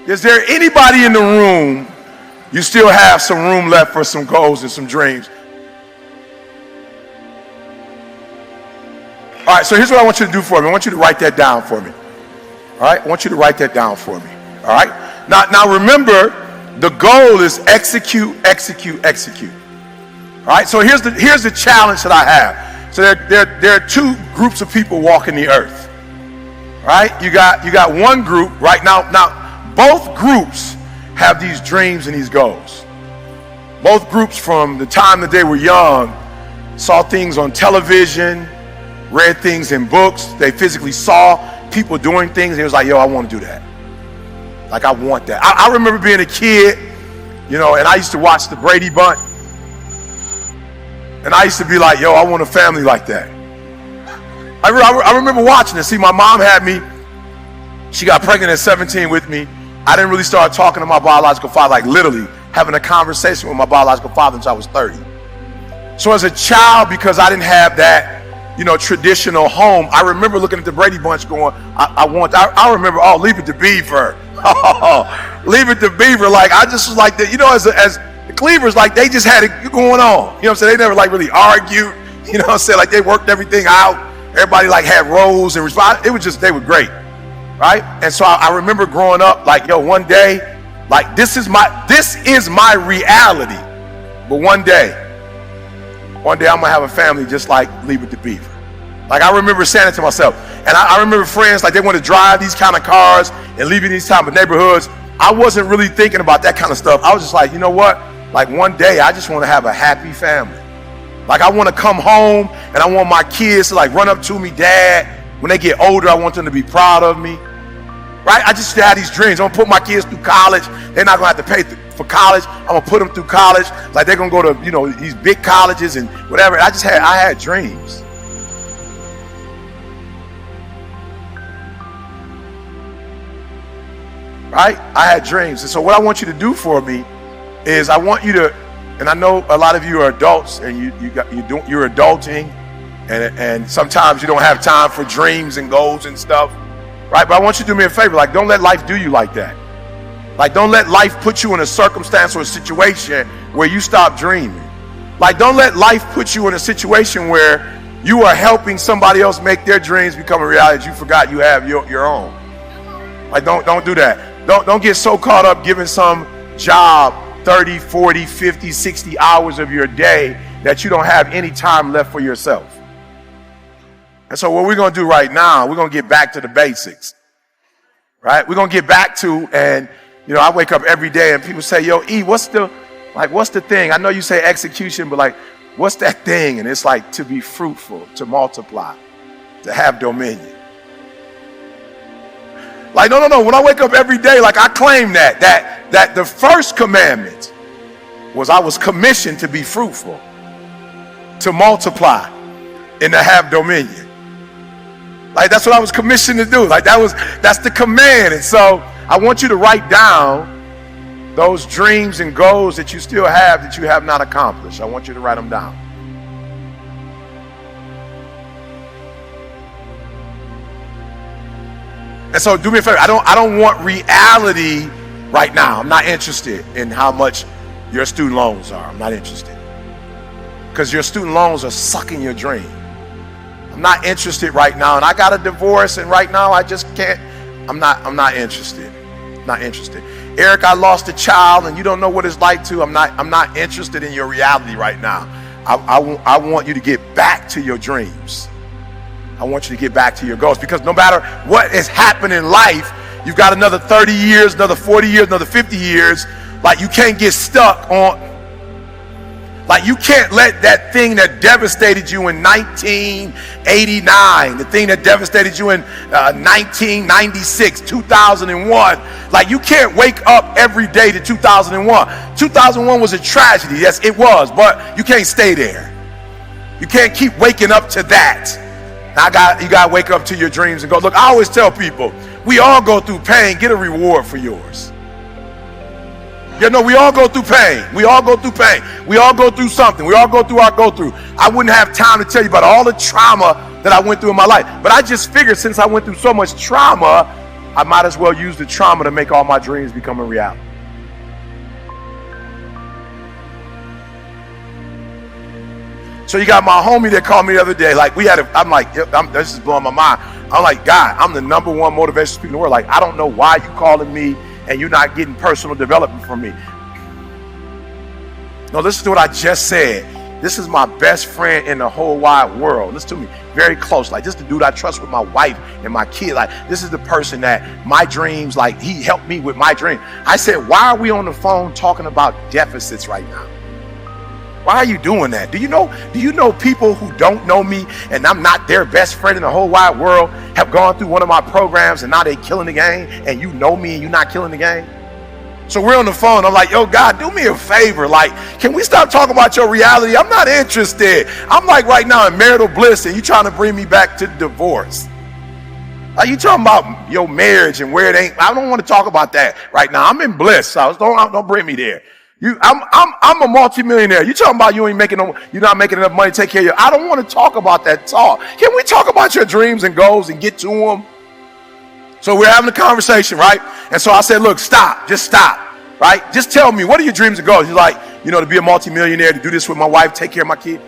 Is there anybody in the room, you still have some room left for some goals and some dreams? All right, so here's what I want you to do for me. I want you to write that down for me. All right, I want you to write that down for me. All right, now remember, the goal is execute, execute, execute. All right, so here's the challenge that I have. So there are two groups of people walking the earth. All right, you got one group right now. Now both groups have these dreams and these goals. Both groups, from the time that they were young, saw things on television, read things in books. They physically saw people doing things. They was like, yo, I want to do that. Like, I want that. I remember being a kid, and I used to watch the Brady Bunch. And I used to be like, yo, I want a family like that. I remember watching it. See, my mom had me. She got pregnant at 17 with me. I didn't really start talking to my biological father, like literally having a conversation with my biological father until I was 30. So as a child, because I didn't have that, traditional home, I remember looking at the Brady Bunch going, I remember, Leave It to Beaver. Leave It to Beaver. Like, I just was like, as the Cleavers, like, they just had it going on. You know what I'm saying? They never, like, really argued. You know what I'm saying? Like, they worked everything out. Everybody, like, had roles and responsibilities. It was just, they were great. Right? And so I remember growing up, like, yo, one day, like, this is my reality. But one day I'm gonna have a family just like Leave It to Beaver. Like, I remember saying it to myself. And I remember friends, like, they want to drive these kind of cars and live in these type of neighborhoods. I wasn't really thinking about that kind of stuff. I was just like, you know what? Like, one day I just want to have a happy family. Like, I want to come home and I want my kids to, like, run up to me, Dad. When they get older, I want them to be proud of me. Right? I just had these dreams. I'm gonna put my kids through college. They're not gonna have to pay for college. I'm gonna put them through college. Like, they're gonna go to, these big colleges and whatever. I had dreams. Right? I had dreams. And so what I want you to do for me is, I want you to, and I know a lot of you are adults and you're adulting, and sometimes you don't have time for dreams and goals and stuff. Right? But I want you to do me a favor. Like, don't let life do you like that. Like, don't let life put you in a circumstance or a situation where you stop dreaming. Like, don't let life put you in a situation where you are helping somebody else make their dreams become a reality that you forgot you have your own. Like, don't do that. Don't get so caught up giving some job 30, 40, 50, 60 hours of your day that you don't have any time left for yourself. And so what we're going to do right now, we're going to get back to the basics, right? We're going to get back to, and, I wake up every day and people say, yo, E, what's the thing? I know you say execution, but, like, what's that thing? And it's like, to be fruitful, to multiply, to have dominion. Like, no. When I wake up every day, like, I claim that the first commandment was I was commissioned to be fruitful, to multiply, and to have dominion. Like, that's what I was commissioned to do. Like, that's the command. And so I want you to write down those dreams and goals that you still have that you have not accomplished. I want you to write them down. And so do me a favor. I don't want reality right now. I'm not interested in how much your student loans are. I'm not interested. Because your student loans are sucking your dream. I'm not interested right now, and I got a divorce, and right now I just can't. I'm not interested. Not interested. Eric, I lost a child, and you don't know what it's like to. I'm not interested in your reality right now. I want you to get back to your dreams. I want you to get back to your goals, because no matter what has happened in life, you've got another 30 years, another 40 years, another 50 years. Like, you can't get stuck on. Like, you can't let that thing that devastated you in 1989, the thing that devastated you in 1996, 2001, like, you can't wake up every day to 2001. 2001 was a tragedy, yes, it was, but you can't stay there. You can't keep waking up to that. You got to wake up to your dreams and go. Look, I always tell people, we all go through pain. Get a reward for yours. We all go through pain. We all go through pain. We all go through something. We all go through our go-through. I wouldn't have time to tell you about all the trauma that I went through in my life. But I just figured, since I went through so much trauma, I might as well use the trauma to make all my dreams become a reality. So you got my homie that called me the other day, like I'm like, this is blowing my mind. I'm like, God, I'm the #1 motivational speaker in the world. Like, I don't know why you calling me and you're not getting personal development from me. No, listen to what I just said. This is my best friend in the whole wide world. Listen to me, very close. Like, this is the dude I trust with my wife and my kid. Like, this is the person that my dreams, like, he helped me with my dream. I said, why are we on the phone talking about deficits right now? Why are you doing that? Do you know people who don't know me and I'm not their best friend in the whole wide world have gone through one of my programs and now they killing the game, and you know me and you're not killing the game? So we're on the phone. I'm like, yo, God, do me a favor. Like, can we stop talking about your reality? I'm not interested. I'm like right now in marital bliss and you trying to bring me back to divorce. Like, you talking about your marriage and where it ain't. I don't want to talk about that right now. I'm in bliss. So don't bring me there. I'm a multimillionaire. You talking about you're not making enough money to take care of you. I don't want to talk about that talk. Can we talk about your dreams and goals and get to them? So we're having a conversation, right? And so I said, look, just stop, right? Just tell me, what are your dreams and goals? He's like, to be a multimillionaire, to do this with my wife, take care of my kid.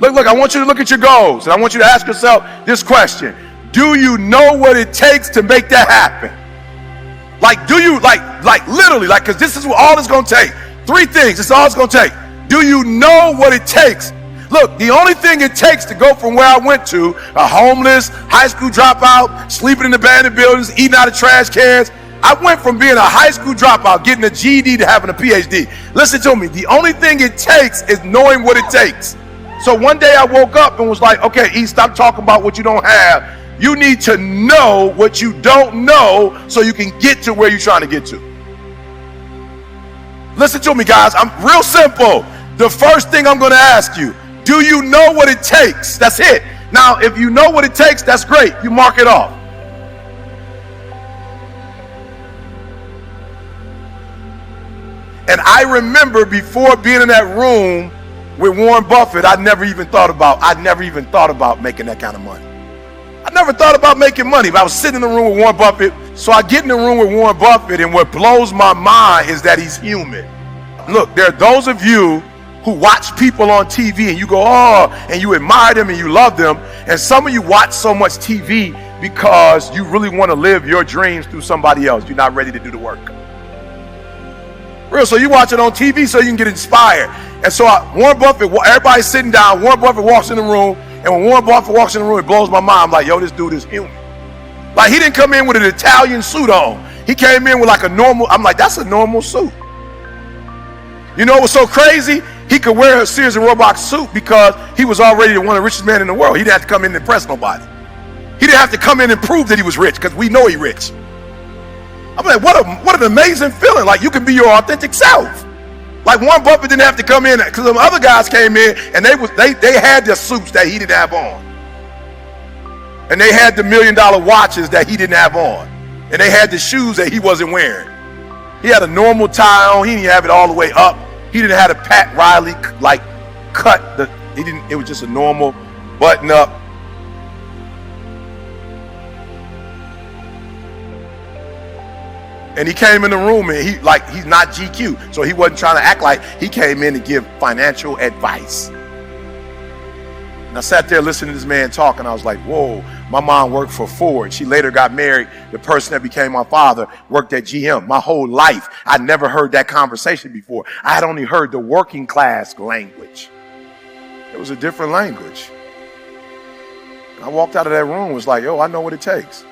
Look, I want you to look at your goals, and I want you to ask yourself this question. Do you know what it takes to make that happen? Like, do you, like literally, like, because this is what all it's going to take. 3 things, it's all it's going to take. Do you know what it takes? Look, the only thing it takes to go from where I went to, a homeless, high school dropout, sleeping in abandoned buildings, eating out of trash cans, I went from being a high school dropout, getting a GED, to having a PhD. Listen to me, the only thing it takes is knowing what it takes. So one day I woke up and was like, okay, E, stop talking about what you don't have. You need to know what you don't know so you can get to where you're trying to get to. Listen to me, guys. I'm real simple. The first thing I'm going to ask you, do you know what it takes? That's it. Now, if you know what it takes, that's great. You mark it off. And I remember before being in that room with Warren Buffett, I never even thought about making that kind of money. I never thought about making money, but I was sitting in the room with Warren Buffett. So I get in the room with Warren Buffett, and what blows my mind is that he's human. Look, there are those of you who watch people on TV and you go, oh, and you admire them and you love them. And some of you watch so much TV because you really want to live your dreams through somebody else. You're not ready to do the work. Real, so you watch it on TV so you can get inspired. And so Warren Buffett, everybody's sitting down, Warren Buffett walks in the room, and when Warren Buffett walks in the room, it blows my mind. I'm like, yo, this dude is human. Like, he didn't come in with an Italian suit on. He came in with like a normal, I'm like, that's a normal suit. You know what's so crazy? He could wear a Sears and Roebuck suit because he was already one of the richest men in the world. He didn't have to come in and impress nobody. He didn't have to come in and prove that he was rich, because we know he's rich. I'm like, what an amazing feeling. Like, you can be your authentic self. Like, Warren Buffett didn't have to come in, because some other guys came in and they had the suits that he didn't have on. And they had the $1 million watches that he didn't have on. And they had the shoes that he wasn't wearing. He had a normal tie on. He didn't have it all the way up. He didn't have a Pat Riley like cut. It was just a normal button up. And he came in the room and he's not GQ. So he wasn't trying to act like he came in to give financial advice. And I sat there listening to this man talk, and I was like, whoa, my mom worked for Ford. She later got married. The person that became my father worked at GM. My whole life, I never heard that conversation before. I had only heard the working class language. It was a different language. And I walked out of that room and was like, yo, I know what it takes.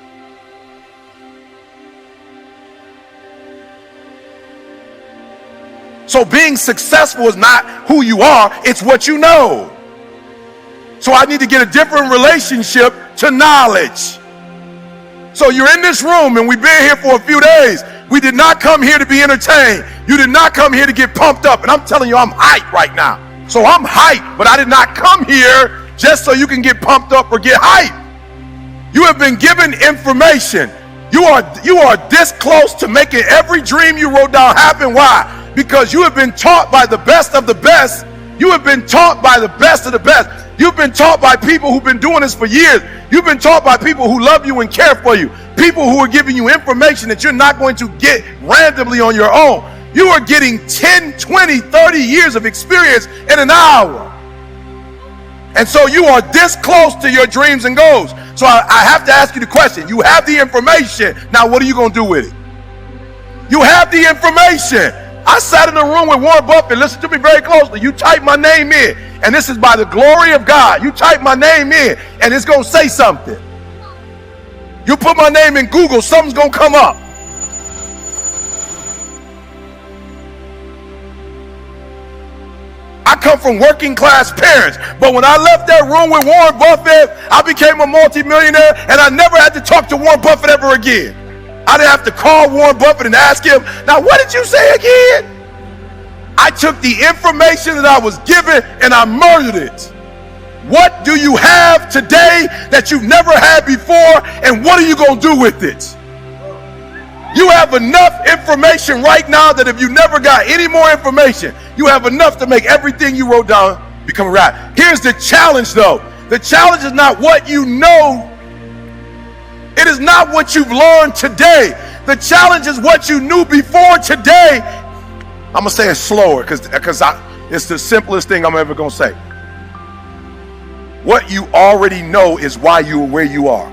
So being successful is not who you are, it's what you know. So I need to get a different relationship to knowledge. So you're in this room and we've been here for a few days. We did not come here to be entertained. You did not come here to get pumped up. And I'm telling you, I'm hyped right now. So I'm hyped, but I did not come here just so you can get pumped up or get hyped. You have been given information. You are this close to making every dream you wrote down happen. Why? Because you have been taught by the best of the best. You have been taught by the best of the best. You've been taught by people who've been doing this for years. You've been taught by people who love you and care for you. People who are giving you information that you're not going to get randomly on your own. You are getting 10, 20, 30 years of experience in an hour. And so you are this close to your dreams and goals. So I have to ask you the question. You have the information. Now what are you going to do with it? You have the information. I sat in a room with Warren Buffett. Listen to me very closely. You type my name in, and this is by the glory of God. You type my name in, and it's going to say something. You put my name in Google, something's going to come up. I come from working class parents, but when I left that room with Warren Buffett, I became a multimillionaire, and I never had to talk to Warren Buffett ever again. I didn't have to call Warren Buffett and ask him, now what did you say again? I took the information that I was given and I murdered it. What do you have today that you've never had before, and what are you going to do with it? You have enough information right now that if you never got any more information, you have enough to make everything you wrote down become a reality. Here's the challenge though. The challenge is not what you know. It is not what you've learned today. The challenge is what you knew before today. I'm going to say it slower because it's the simplest thing I'm ever going to say. What you already know is why you are where you are.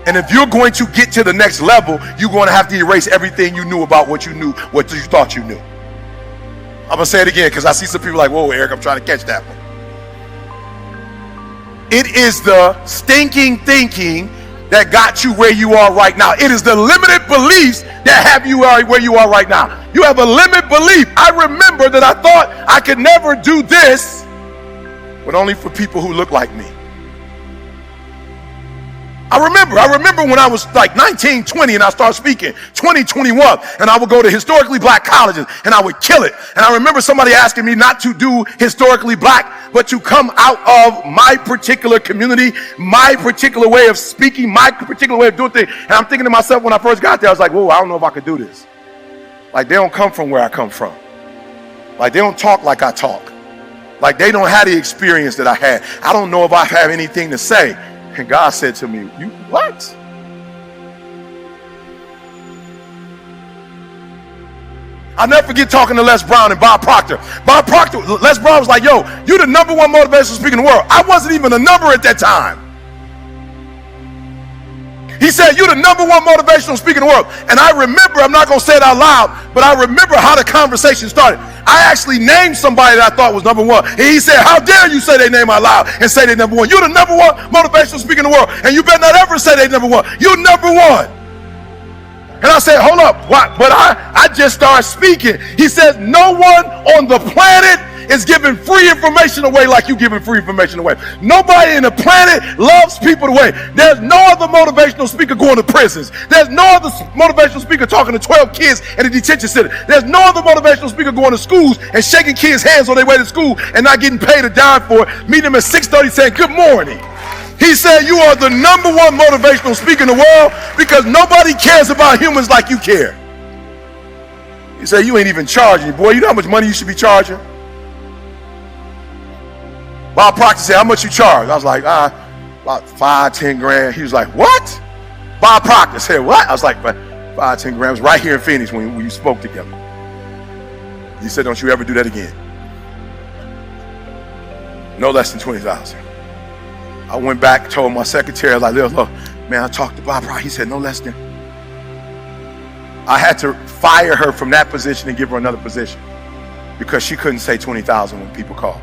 And if you're going to get to the next level, you're going to have to erase everything you knew about what you knew, what you thought you knew. I'm going to say it again because I see some people like, whoa, Eric, I'm trying to catch that one. It is the stinking thinking that got you where you are right now. It is the limited beliefs that have you where you are right now. You have a limited belief. I remember that I thought I could never do this, but only for people who look like me. I remember when I was like 19, 20 and I started speaking, 20, 21, and I would go to historically black colleges and I would kill it. And I remember somebody asking me not to do historically black, but to come out of my particular community, my particular way of speaking, my particular way of doing things. And I'm thinking to myself when I first got there, I was like, whoa, I don't know if I could do this. Like they don't come from where I come from. Like they don't talk like I talk. Like they don't have the experience that I had. I don't know if I have anything to say. And God said to me, you what? I'll never forget talking to Les Brown and Bob Proctor. Bob Proctor, Les Brown was like, yo, you're the #1 motivational speaker in the world. I wasn't even a number at that time. He said, you're the #1 motivational speaker in the world. And I remember, I'm not going to say it out loud, but I remember how the conversation started. I actually named somebody that I thought was #1. And he said, how dare you say their name out loud and say they're #1. You're the #1 motivational speaker in the world. And you better not ever say they're #1. You're #1. And I said, hold up, what? But I just started speaking. He says, no one on the planet is giving free information away like you giving free information away. Nobody in the planet loves people the way. There's no other motivational speaker going to prisons. There's no other motivational speaker talking to 12 kids at a detention center. There's no other motivational speaker going to schools and shaking kids' hands on their way to school and not getting paid a dime for it. Meeting them at 6:30 saying, good morning. He said, you are the #1 motivational speaker in the world because nobody cares about humans like you care. He said, you ain't even charging. Boy, you know how much money you should be charging? Bob Proctor said, how much you charge? I was like, about 5, 10 grand. He was like, what? Bob Proctor said, what? I was like, 5, 10 grand. It was right here in Phoenix when you spoke together. He said, don't you ever do that again. No less than 20,000. I went back, told my secretary, I was like, look, man, I talked to Bob Proctor. He said, no less than. I had to fire her from that position and give her another position because she couldn't say 20,000 when people called.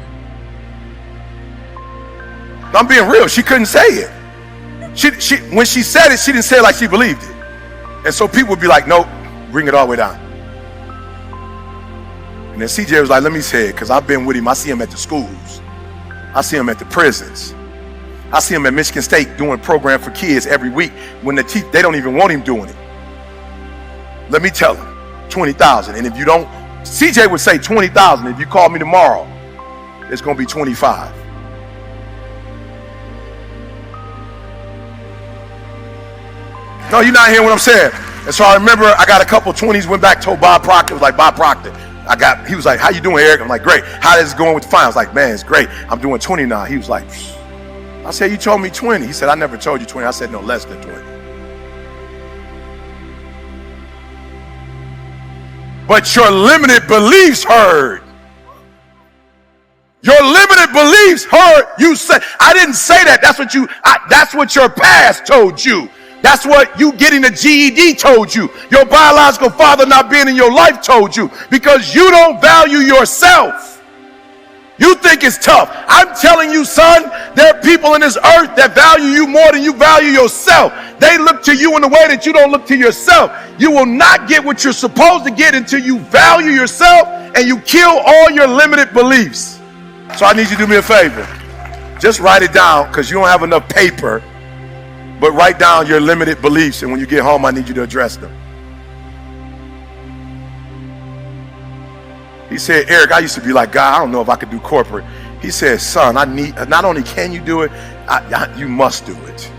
I'm being real. She couldn't say it. When she said it, she didn't say it like she believed it. And so people would be like, nope, bring it all the way down. And then CJ was like, let me say it because I've been with him. I see him at the schools. I see him at the prisons. I see him at Michigan State doing a program for kids every week when they don't even want him doing it. Let me tell him, 20,000. And if you don't, CJ would say 20,000. If you call me tomorrow, it's going to be 25. No, you're not hearing what I'm saying. And so I remember I got a couple 20s, went back, told Bob Proctor, was like, Bob Proctor, He was like, how you doing, Eric? I'm like, great. How is it going with the fine? I was like, man, it's great. I'm doing 20 now. He was like, I said, you told me 20. He said, I never told you 20. I said, no, less than 20. But your limited beliefs heard. Your limited beliefs heard you say. I didn't say that. That's what your past told you. That's what you getting a GED told you. Your biological father not being in your life told you, because you don't value yourself. You think it's tough. I'm telling you, son, there are people in this earth that value you more than you value yourself. They look to you in a way that you don't look to yourself. You will not get what you're supposed to get until you value yourself and you kill all your limited beliefs. So I need you to do me a favor. Just write it down, because you don't have enough paper. But write down your limited beliefs, and when you get home, I need you to address them. He said, Eric, I used to be like, God, I don't know if I could do corporate. He said, son, not only can you do it, you must do it.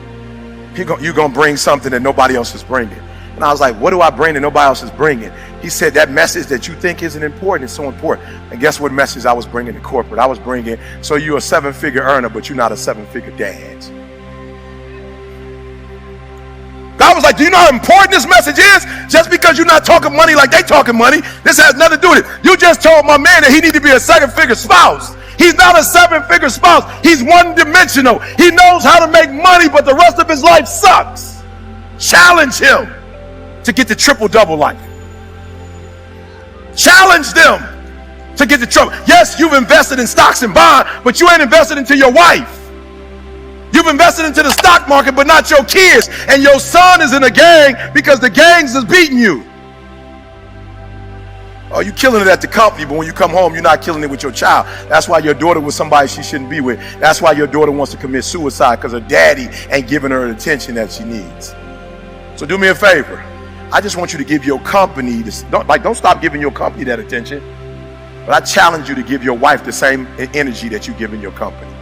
You're going to bring something that nobody else is bringing. And I was like, what do I bring that nobody else is bringing? He said, that message that you think isn't important is so important. And guess what message I was bringing to corporate? I was bringing, so you're a 7-figure earner, but you're not a 7-figure dad. God was like, do you know how important this message is? Just because you're not talking money like they talking money, this has nothing to do with it. You just told my man that he need to be a 7-figure spouse. He's not a 7-figure spouse. He's one-dimensional. He knows how to make money, but the rest of his life sucks. Challenge him to get the triple-double life. Challenge them to get the trouble. Yes, you've invested in stocks and bonds, but you ain't invested into your wife. You've invested into the stock market, but not your kids. And your son is in a gang because the gangs is beating you. Oh, you're killing it at the company, but when you come home, you're not killing it with your child. That's why your daughter was somebody she shouldn't be with. That's why your daughter wants to commit suicide, because her daddy ain't giving her the attention that she needs. So do me a favor. I just want you to give your company this. Don't stop giving your company that attention. But I challenge you to give your wife the same energy that you give in your company.